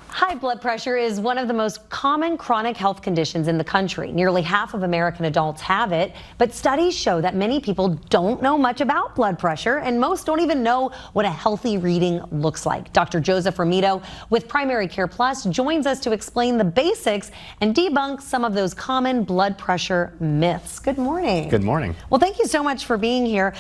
High blood pressure is one of the most common chronic health conditions in the country. Nearly half of American adults have it, but studies show that many people don't know much about blood pressure, and most don't even know what a healthy reading looks like. Dr. Joseph Romito with Primary Care Plus joins us to explain the basics and debunk some of those common blood pressure myths. Good morning. Good morning. Well, thank you so much for being here.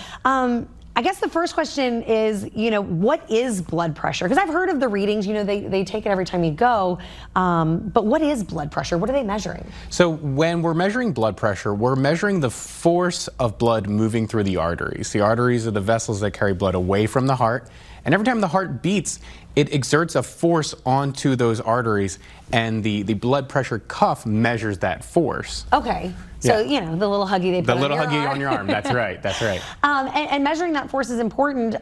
I guess the first question is, what is blood pressure? Because I've heard of the readings, they take it every time you go. But what is blood pressure? What are they measuring? So when we're measuring blood pressure, we're measuring the force of blood moving through the arteries. The arteries are the vessels that carry blood away from the heart. And every time the heart beats, it exerts a force onto those arteries, and the blood pressure cuff measures that force. Okay. So, Yeah. the little huggy they put The on little your huggy arm. on your arm. That's right. That's right. And measuring that force is important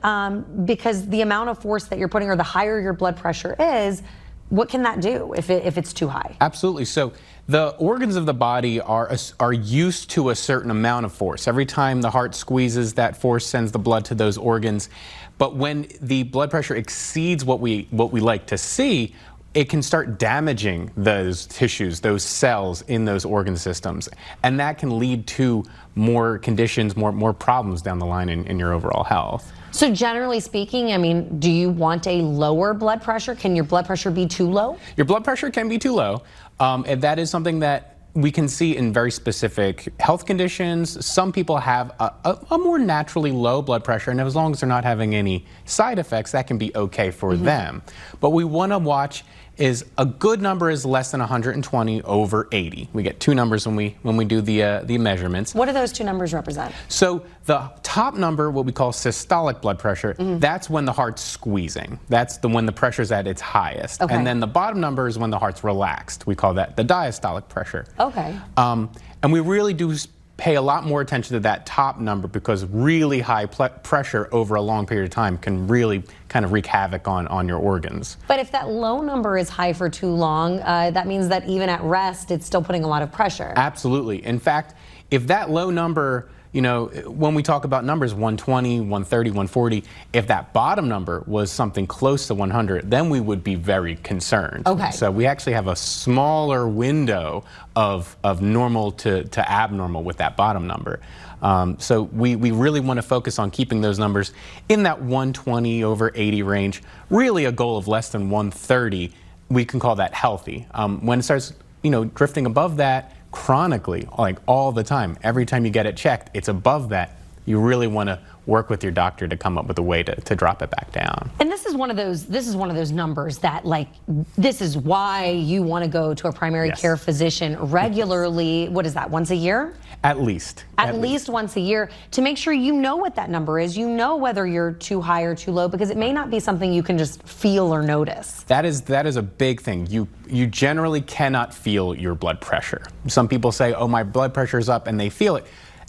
because the amount of force that you're putting, or the higher your blood pressure is, what can that do if it's too high? Absolutely. So the organs of the body are used to a certain amount of force. Every time the heart squeezes, that force sends the blood to those organs. But when the blood pressure exceeds what we like to see, it can start damaging those tissues, those cells in those organ systems. And that can lead to more conditions, more problems down the line in your overall health. So generally speaking, do you want a lower blood pressure? Can your blood pressure be too low? Your blood pressure can be too low. And that is something that we can see in very specific health conditions. Some people have a more naturally low blood pressure, and as long as they're not having any side effects, that can be okay for them. But we want to watch is a good number is less than 120 over 80. We get two numbers when we do the measurements. What do those two numbers represent? So the top number, what we call systolic blood pressure, that's when the heart's squeezing. That's when the pressure's at its highest. Okay. And then the bottom number is when the heart's relaxed. We call that the diastolic pressure. Okay. And we really do pay a lot more attention to that top number, because really high pressure over a long period of time can really kind of wreak havoc on your organs. But if that low number is high for too long, that means that even at rest, it's still putting a lot of pressure. Absolutely. In fact, if that low number, when we talk about numbers 120, 130, 140, if that bottom number was something close to 100, then we would be very concerned. Okay. So we actually have a smaller window of normal to abnormal with that bottom number. So we really want to focus on keeping those numbers in that 120 over 80 range. Really a goal of less than 130, we can call that healthy. When it starts, drifting above that, chronically, like all the time, every time you get it checked, it's above that, you really want to work with your doctor to come up with a way to drop it back down. And this is one of those numbers that, this is why you want to go to a primary care physician regularly. What is that, once a year? At least. At least once a year, to make sure you know what that number is, whether you're too high or too low, because it may not be something you can just feel or notice. That is a big thing. You generally cannot feel your blood pressure. Some people say, oh, my blood pressure is up, and they feel it.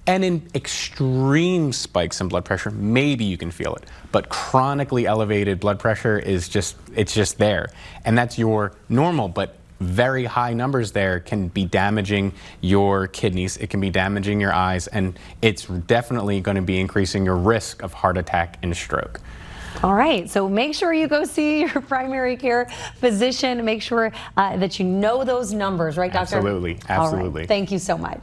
And in extreme spikes in blood pressure, maybe you can feel it. But chronically elevated blood pressure it's just there. And that's your normal, but very high numbers there can be damaging your kidneys, it can be damaging your eyes, and it's definitely going to be increasing your risk of heart attack and stroke. All right, so make sure you go see your primary care physician. Make sure that you know those numbers, right, Doctor? Absolutely, absolutely. All right. Thank you so much.